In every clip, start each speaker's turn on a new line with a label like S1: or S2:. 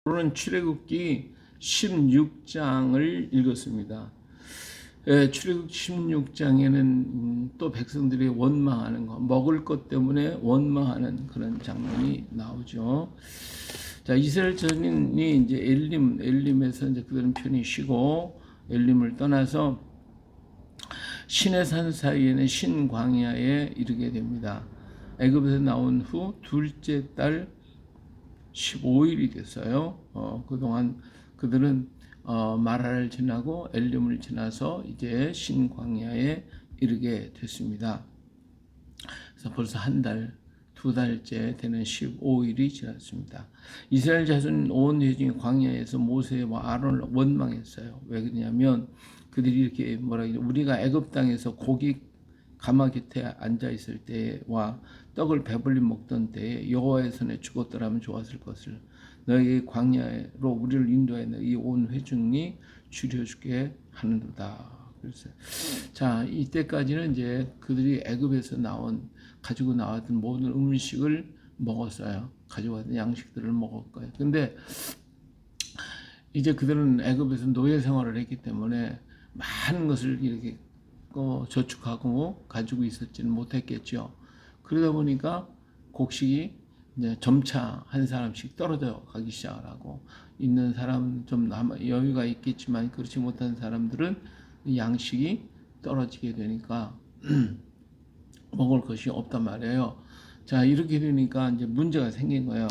S1: 오늘은 출애굽기 16장을 읽었습니다. 출애굽기 16장에는 또 백성들이 원망하는 거, 먹을 것 때문에 원망하는 그런 장면이 나오죠. 자, 이스라엘 전인이 이제 엘림에서 이제 그들은 편히 쉬고 엘림을 떠나서 시내산 사이에는 신광야에 이르게 됩니다. 애굽에서 나온 후 둘째 달 15일이 됐어요. 그동안 그들은 마라를 지나고 엘림을 지나서 이제 신광야에 이르게 됐습니다. 그래서 벌써 한 달, 두 달째 되는 15일이 지났습니다. 이스라엘 자손 온 회중이 광야에서 모세와 아론을 원망했어요. 왜 그러냐면 그들이 이렇게 우리가 애굽 땅에서 고기 가마 곁에 앉아 있을 때와 떡을 배불리 먹던 때에 여호와의 손에 죽었더라면 좋았을 것을 너희 광야로 우리를 인도해 이 온 회중이 줄여주게 하는도다. 그래서 자, 이때까지는 이제 그들이 애굽에서 가지고 나왔던 모든 음식을 먹었어요. 가지고 왔던 양식들을 먹었고요. 근데 이제 그들은 애굽에서 노예 생활을 했기 때문에 많은 것을 이렇게 저축하고 가지고 있었지는 못했겠죠. 그러다 보니까 곡식이 이제 점차 한 사람씩 떨어져 가기 시작을 하고, 있는 사람 좀 여유가 있겠지만 그렇지 못한 사람들은 양식이 떨어지게 되니까 먹을 것이 없단 말이에요. 자, 이렇게 되니까 이제 문제가 생긴 거예요.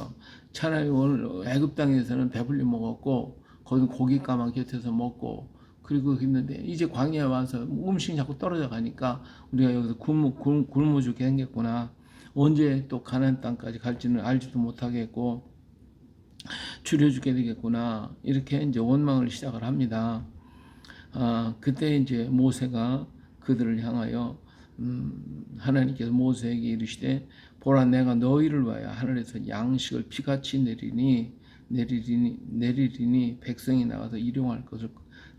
S1: 차라리 오늘 애굽 땅에서는 배불리 먹었고 거기 고기 가마 곁에서 먹고 그리고 했는데 이제 광야에 와서 음식이 자꾸 떨어져 가니까 우리가 여기서 굶어 죽게 생겼구나. 언제 또 가나안 땅까지 갈지는 알지도 못하겠고 줄여 죽게 되겠구나. 이렇게 이제 원망을 시작을 합니다. 그때 이제 모세가 그들을 향하여 하나님께서 모세에게 이르시되 보라, 내가 너희를 위하여 하늘에서 양식을 비같이 내리리니 백성이 나가서 일용할 것을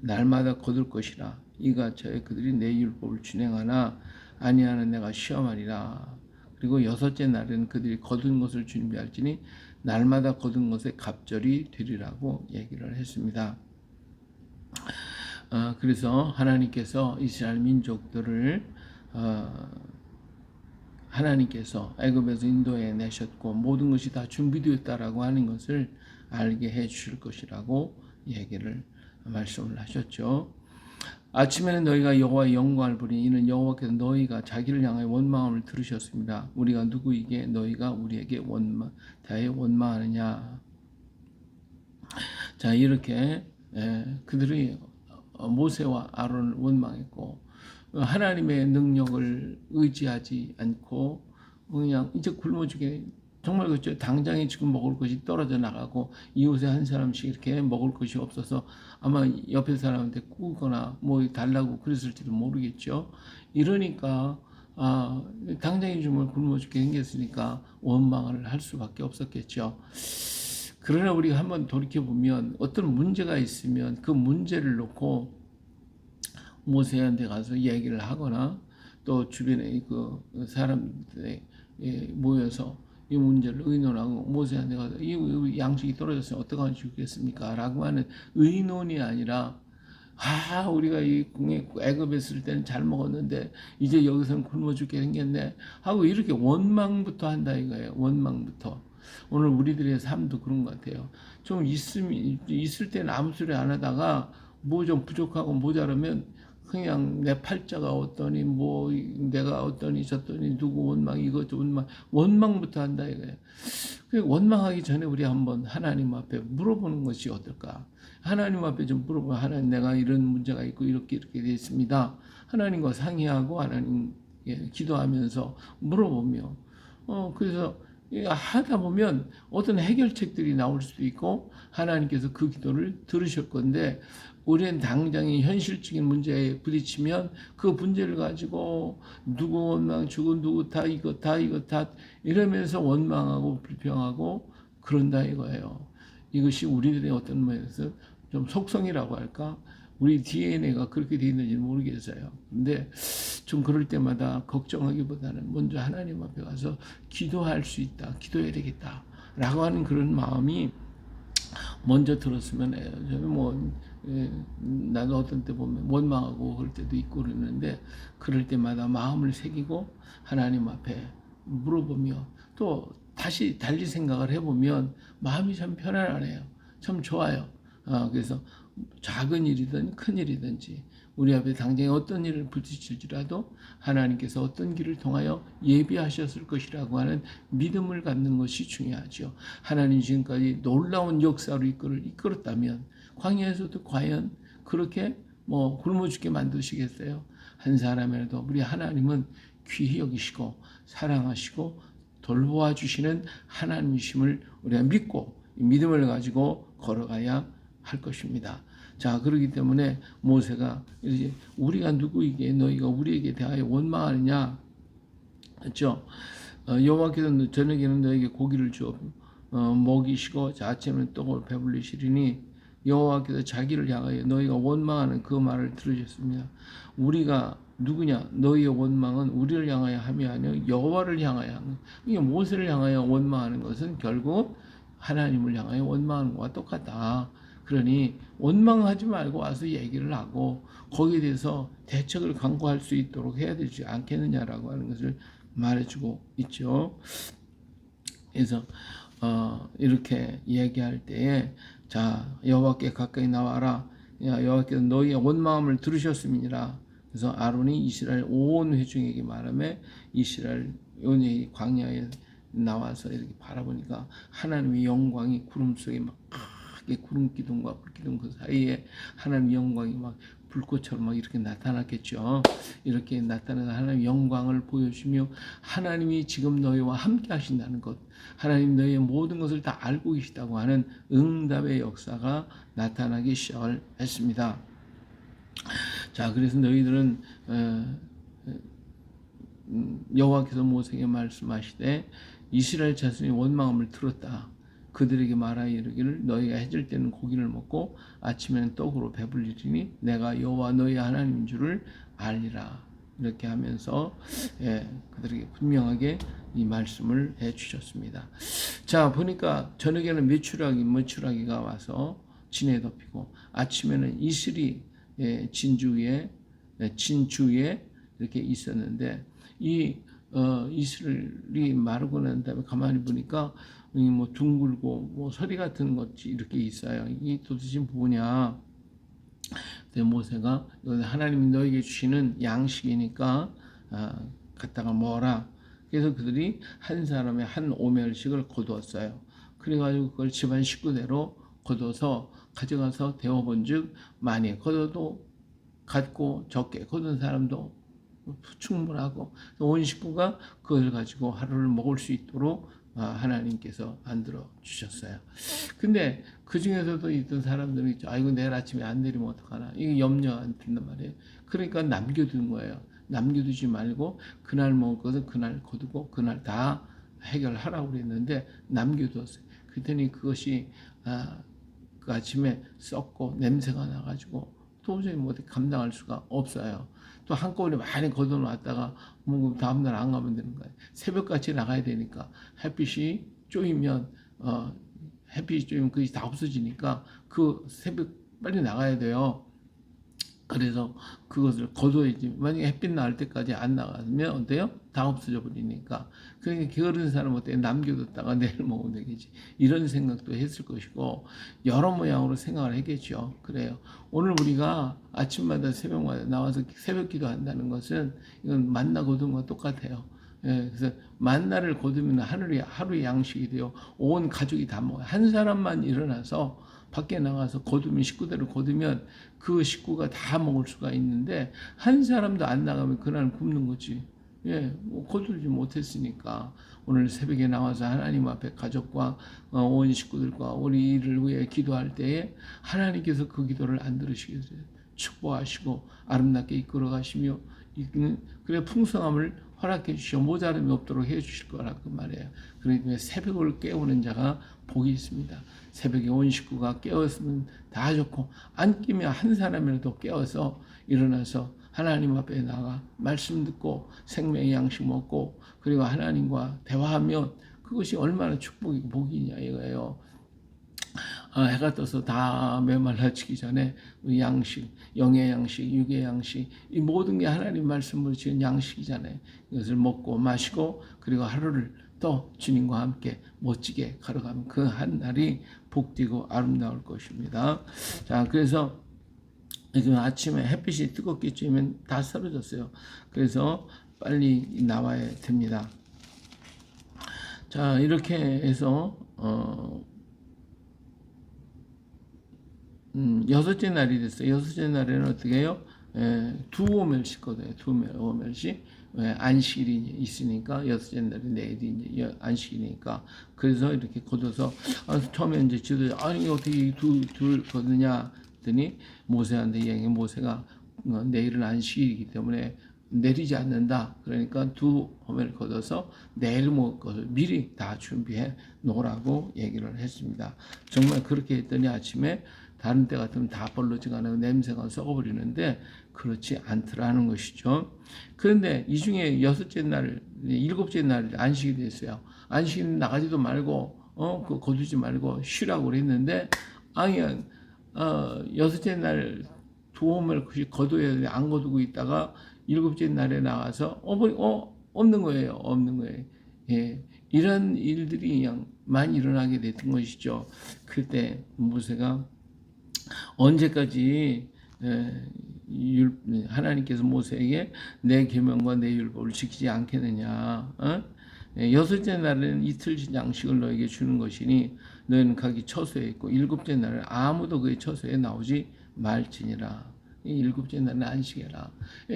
S1: 날마다 거둘 것이라. 이같이 그들이 내 율법을 준행하나 아니하는 내가 시험하리라. 그리고 여섯째 날에는 그들이 거둔 것을 준비할지니 날마다 거둔 것에 갑절이 되리라고 얘기를 했습니다. 그래서 하나님께서 이스라엘 민족들을 하나님께서 애굽에서 인도해 내셨고 모든 것이 다 준비되었다라고 하는 것을 알게 해 주실 것이라고 말씀을 하셨죠. 아침에는 너희가 여호와의 영광을 보리니 이는 여호와께서 너희가 자기를 향하여 원망함을 들으셨습니다. 우리가 누구이기에 너희가 우리에게 원망하느냐. 자, 이렇게 그들이 모세와 아론을 원망했고 하나님의 능력을 의지하지 않고 그냥 이제 굶어죽게, 정말 그렇죠. 당장에 지금 먹을 것이 떨어져 나가고 이웃에 한 사람씩 이렇게 먹을 것이 없어서 아마 옆에 사람한테 꾸거나 뭐 달라고 그랬을지도 모르겠죠. 이러니까 당장에 정말 굶어 죽게 생겼으니까 원망을 할 수밖에 없었겠죠. 그러나 우리가 한번 돌이켜보면 어떤 문제가 있으면 그 문제를 놓고 모세한테 가서 얘기를 하거나 또 주변에 그 사람들이 모여서 이 문제를 의논하고 모세한테 가서 이 양식이 떨어졌으면 어떻게 하면 좋겠습니까? 라고 하는 의논이 아니라 우리가 이 애굽에 있을 때는 잘 먹었는데 이제 여기서는 굶어 죽게 생겼네 하고 이렇게 원망부터 한다 이거예요. 원망부터. 오늘 우리들의 삶도 그런 것 같아요. 좀 있을 때는 아무 소리 안 하다가 뭐 좀 부족하고 모자라면 그냥 내 팔자가 어떠니 뭐 내가 어떠니 저떠니 누구 원망 이것 원망부터 한다 이거예요. 원망하기 전에 우리 한번 하나님 앞에 물어보는 것이 어떨까? 하나님 앞에 좀 물어보면, 하나님 내가 이런 문제가 있고 이렇게 됐습니다. 하나님과 상의하고 하나님께 기도하면서 물어보며 그래서 하다 보면 어떤 해결책들이 나올 수도 있고 하나님께서 그 기도를 들으실 건데, 우리는 당장의 현실적인 문제에 부딪히면 그 문제를 가지고 누구 원망 주고 누구 다 이거 다 이러면서 원망하고 불평하고 그런다 이거예요. 이것이 우리들의 어떤 면에서 좀 속성이라고 할까? 우리 DNA가 그렇게 되어 있는지 모르겠어요. 근데 좀 그럴 때마다 걱정하기보다는 먼저 하나님 앞에 가서 기도할 수 있다, 기도해야 되겠다 라고 하는 그런 마음이 먼저 들었으면 해요. 저는 나도 어떤 때 보면 원망하고 그럴 때도 있고 그러는데 그럴 때마다 마음을 새기고 하나님 앞에 물어보며 또 다시 달리 생각을 해보면 마음이 참 편안하네요. 참 좋아요. 그래서 작은 일이든 큰 일이든지 우리 앞에 당장에 어떤 일을 부딪힐지라도 하나님께서 어떤 길을 통하여 예비하셨을 것이라고 하는 믿음을 갖는 것이 중요하죠. 하나님 지금까지 놀라운 역사로 이끌었다면 광야에서도 과연 그렇게 굶어 죽게 만드시겠어요? 한 사람이라도 우리 하나님은 귀히 여기시고 사랑하시고 돌보아 주시는 하나님이심을 우리가 믿고 믿음을 가지고 걸어가야 할 것입니다. 자, 그렇기 때문에 모세가 이제 우리가 누구이기에 너희가 우리에게 대하여 원망하느냐, 그렇죠? 여호와께서 저녁에는 너에게 고기를 주어 먹이시고 아침에는 떡을 배불리시리니 여호와께서 자기를 향하여 너희가 원망하는 그 말을 들으셨습니다. 우리가 누구냐? 너희의 원망은 우리를 향하여 함이 아니요 여호와를 향하여 하는. 이게 모세를 향하여 원망하는 것은 결국 하나님을 향하여 원망하는 것과 똑같다. 그러니 원망하지 말고 와서 얘기를 하고 거기에 대해서 대책을 강구할 수 있도록 해야 되지 않겠느냐라고 하는 것을 말해주고 있죠. 그래서 이렇게 얘기할 때에 자 여호와께 가까이 나와라. 여호와께서 너희의 온 마음을 들으셨음이니라. 그래서 아론이 이스라엘 온 회중에게 말하며 이스라엘 온 광야에 나와서 이렇게 바라보니까 하나님의 영광이 구름 속에 막 구름 기둥과 불 기둥 그 사이에 하나님의 영광이 막 불꽃처럼 막 이렇게 나타났겠죠. 이렇게 나타나서 하나님의 영광을 보여주며 하나님이 지금 너희와 함께 하신다는 것, 하나님 너희의 모든 것을 다 알고 계시다고 하는 응답의 역사가 나타나기 시작을 했습니다. 자, 그래서 너희들은 여호와께서 모세에게 말씀하시되 이스라엘 자손이 원망함을 들었다. 그들에게 말하여 이르기를 너희가 해질 때는 고기를 먹고 아침에는 떡으로 배불리리니 내가 여호와 너희 하나님인 줄을 알리라. 이렇게 하면서 그들에게 분명하게 이 말씀을 해주셨습니다. 자, 보니까 저녁에는 메추라기가 와서 진에 덮이고 아침에는 이슬이 진주 위에 이렇게 있었는데 이 이슬이 마르고 난 다음에 가만히 보니까 둥글고 서리 같은 것이 이렇게 있어요. 이게 도대체 뭐냐? 모세가 하나님이 너에게 주시는 양식이니까 갖다가 먹어라. 그래서 그들이 한 사람의 한 오멜씩을 거두었어요. 그래가지고 그걸 집안 식구대로 거둬서 가져가서 데워본즉 많이 거둬도 갖고 적게 거둔 사람도 충분하고 온 식구가 그걸 가지고 하루를 먹을 수 있도록 하나님께서 만들어 주셨어요. 근데 그 중에서도 있던 사람들이 있죠. 아이고 내일 아침에 안 내리면 어떡하나. 이게 염려 안 든단 말이에요. 그러니까 남겨둔 거예요. 남겨두지 말고 그날 먹을 것은 그날 거두고 그날 다 해결하라고 그랬는데 남겨두었어요. 그랬더니 그것이 그 아침에 썩고 냄새가 나가지고 도저히 감당할 수가 없어요. 또 한꺼번에 많이 걷어놨다가 다음날 안 가면 되는 거예요. 새벽같이 나가야 되니까 햇빛이 쪼이면 그게 다 없어지니까 그 새벽 빨리 나가야 돼요. 그래서 그것을 거둬야지. 만약에 햇빛 나올 때까지 안 나가면 어때요? 다 없어져 버리니까. 그러니까 게으른 사람 어때? 남겨뒀다가 내일 먹으면 되겠지. 이런 생각도 했을 것이고 여러 모양으로 생각을 했겠죠. 그래요. 오늘 우리가 아침마다 새벽마다 나와서 새벽 기도한다는 것은 이건 만나 거둔 것 똑같아요. 그래서 만나를 거두면 하루의 양식이 돼요. 온 가족이 다 먹어요. 한 사람만 일어나서 밖에 나가서 거두면 식구대로 거두면 그 식구가 다 먹을 수가 있는데 한 사람도 안 나가면 그날 굶는 거지. 거두지 못했으니까 오늘 새벽에 나와서 하나님 앞에 가족과 온 식구들과 우리 일을 위해 기도할 때에 하나님께서 그 기도를 안 들으시겠어요. 축복하시고 아름답게 이끌어 가시며 그래 풍성함을 허락해 주시고 모자람이 없도록 해 주실 거라고 말해요. 그러기 새벽을 깨우는 자가 복이 있습니다. 새벽에 온 식구가 깨었으면 다 좋고 안 깨면 한 사람이라도 깨어서 일어나서 하나님 앞에 나가 말씀 듣고 생명의 양식 먹고 그리고 하나님과 대화하면 그것이 얼마나 축복이고 복이냐 이거예요. 해가 떠서 다 메말라지기 전에 우리 양식, 영의 양식, 육의 양식, 이 모든 게 하나님 말씀으로 지은 양식이잖아요. 이것을 먹고 마시고 그리고 하루를 또 주님과 함께 멋지게 걸어가면 그 한 날이 복되고 아름다울 것입니다. 자, 그래서 지금 아침에 햇빛이 뜨겁겠지만 다 사라졌어요. 그래서 빨리 나와야 됩니다. 자, 이렇게 해서 여섯째 날이 됐어요. 여섯째 날에는 어떻게 해요? 두 오멜씩 거둬요. 두 오멜씩. 안식일이 있으니까 여섯째 날이 내일이 이제 안식이니까 그래서 이렇게 거둬서 처음에 이제 지도 아니 어떻게 둘 거느냐 했더니 모세한테 얘기해. 모세가 내일은 안식일이기 때문에 내리지 않는다. 그러니까 두 호멜을 걷어서 내일 먹을 것을 미리 다 준비해 놓으라고 얘기를 했습니다. 정말 그렇게 했더니 아침에 다른 때 같으면 다 벌러지거나 냄새가 썩어버리는데 그렇지 않더라는 것이죠. 그런데 이 중에 여섯째 날, 일곱째 날 안식이 됐어요. 안식 나가지도 말고 그 거두지 말고 쉬라고 그랬는데 아니야. 여섯째 날 두 호멜 거둬야 돼. 안 거두고 있다가 일곱째 날에 나와서 없는 거예요. 없는 거예요. 예, 이런 일들이 그냥 많이 일어나게 됐던 것이죠. 그때 모세가 언제까지 하나님께서 모세에게 내 계명과 내 율법을 지키지 않겠느냐. 여섯째 날에는 이틀 양식을 너에게 주는 것이니 너희는 가기 처소에 있고 일곱째 날은 아무도 그의 처소에 나오지 말지니라. 일곱째 날은 안식해라.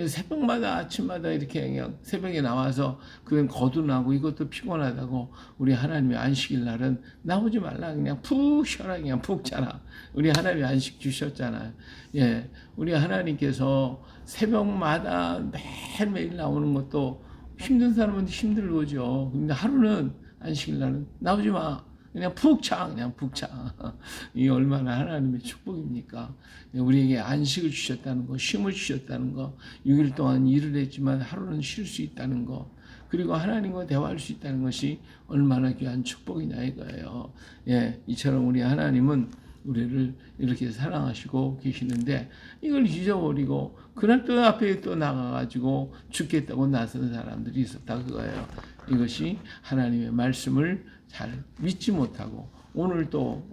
S1: 새벽마다 아침마다 이렇게 그냥 새벽에 나와서 그냥 거둔하고 이것도 피곤하다고 우리 하나님의 안식일 날은 나오지 말라. 그냥 푹 쉬어라. 그냥 푹 자라. 우리 하나님이 안식 주셨잖아요. 예, 우리 하나님께서 새벽마다 매일매일 나오는 것도 힘든 사람은 힘들 거죠. 근데 하루는 안식일 날은 나오지 마. 그냥 푹 자, 그냥 푹 자. 이 얼마나 하나님의 축복입니까? 우리에게 안식을 주셨다는 거, 쉼을 주셨다는 거, 6일 동안 일을 했지만 하루는 쉴 수 있다는 거, 그리고 하나님과 대화할 수 있다는 것이 얼마나 귀한 축복이냐 이거예요. 예, 이처럼 우리 하나님은 우리를 이렇게 사랑하시고 계시는데 이걸 잊어버리고 그날 또 앞에 또 나가가지고 죽겠다고 나선 사람들이 있었다 그거예요. 이것이 하나님의 말씀을 잘 믿지 못하고 오늘 또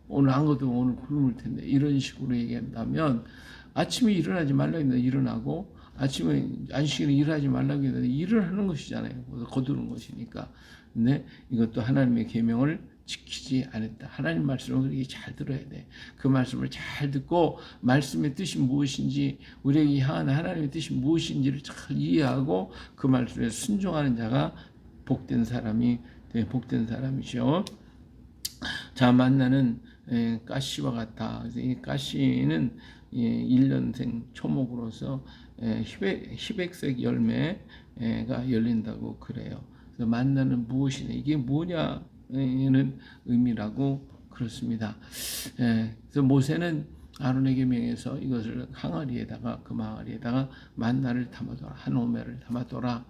S1: 오늘 안 거두면 오늘 굶을 텐데 이런 식으로 얘기한다면 아침에 일어나지 말라고 했는데 일어나고 아침에 안식일에 일하지 말라고 했는데 일을 하는 것이잖아요. 거두는 것이니까. 근데 이것도 하나님의 계명을 지키지 않았다. 하나님 말씀을 그렇게 잘 들어야 돼. 그 말씀을 잘 듣고 말씀의 뜻이 무엇인지 우리에게 향한 하나님의 뜻이 무엇인지를 잘 이해하고 그 말씀에 순종하는 자가 복된 사람이죠. 자, 만나는 가시와 같다. 그래서 이 가시는 1년생 초목으로서 희백색 열매가 열린다고 그래요. 그래서 만나는 무엇이냐, 이게 뭐냐는 의미라고 그렇습니다. 그래서 모세는 아론에게 명해서 이것을 항아리에다가 그 항아리에다가 만나를 담아둬라, 한 오멜을 담아둬라.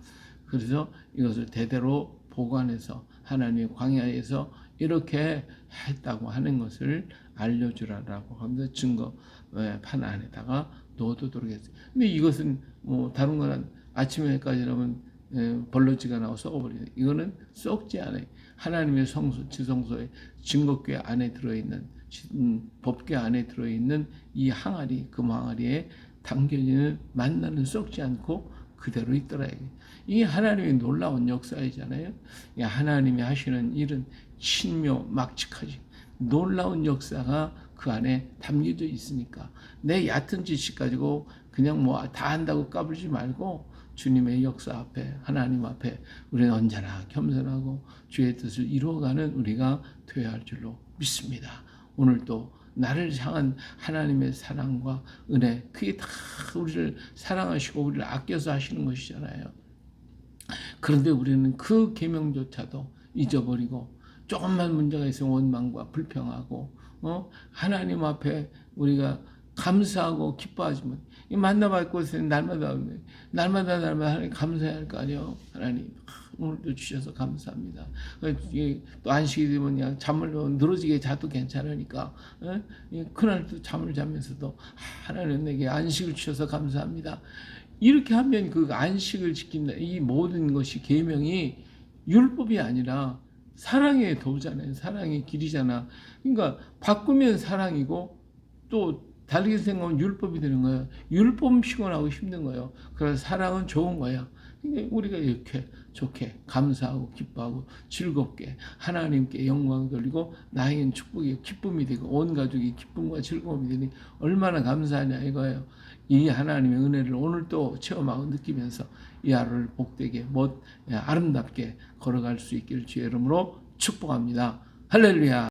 S1: 그래서 이것을 대대로 보관해서 하나님의 광야에서 이렇게 했다고 하는 것을 알려주라라고 하면서 증거판 안에다가 넣어두도록 했어요. 근데 이것은 뭐 다른 거는 아침에까지라면 벌러지가 나고 썩어버리는 이거는 썩지 않아요. 하나님의 성소, 지성소의 증거궤 안에 들어있는 법궤 안에 들어있는 이 항아리, 금 항아리에 담겨지는 만나는 썩지 않고 그대로 있더라. 이 하나님의 놀라운 역사이잖아요. 하나님이 하시는 일은 신묘 막직하지. 놀라운 역사가 그 안에 담겨져 있으니까 내 얕은 지식 가지고 그냥 뭐 다 한다고 까불지 말고 주님의 역사 앞에 하나님 앞에 우리는 언제나 겸손하고 주의 뜻을 이루어가는 우리가 되어야 할 줄로 믿습니다. 오늘도 나를 향한 하나님의 사랑과 은혜 그게 다 우리를 사랑하시고 우리를 아껴서 하시는 것이잖아요. 그런데 우리는 그 계명조차도 잊어버리고 조금만 문제가 있으면 원망과 불평하고 하나님 앞에 우리가 감사하고 기뻐하지만 이 만나받고 있으면 날마다 하나님 감사해야 할 거 아니에요. 하나님 오늘도 주셔서 감사합니다. 또 안식이 되면 그냥 잠을 늘어지게 자도 괜찮으니까 그날도 잠을 자면서도 하나님 내게 안식을 주셔서 감사합니다. 이렇게 하면 그 안식을 지킨다. 이 모든 것이 계명이 율법이 아니라 사랑의 도잖아요. 사랑의 길이잖아. 그러니까 바꾸면 사랑이고 또 다르게 생각하면 율법이 되는 거예요. 율법은 피곤하고 힘든 거예요. 그래서 사랑은 좋은 거야. 그러니까 우리가 이렇게 좋게 감사하고 기뻐하고 즐겁게 하나님께 영광을 돌리고 나에겐 축복이 기쁨이 되고 온 가족이 기쁨과 즐거움이 되니 얼마나 감사하냐 이거예요. 이 하나님의 은혜를 오늘 또 체험하고 느끼면서 이 하루를 복되게 아름답게 걸어갈 수 있기를 주의 이름으로 축복합니다. 할렐루야.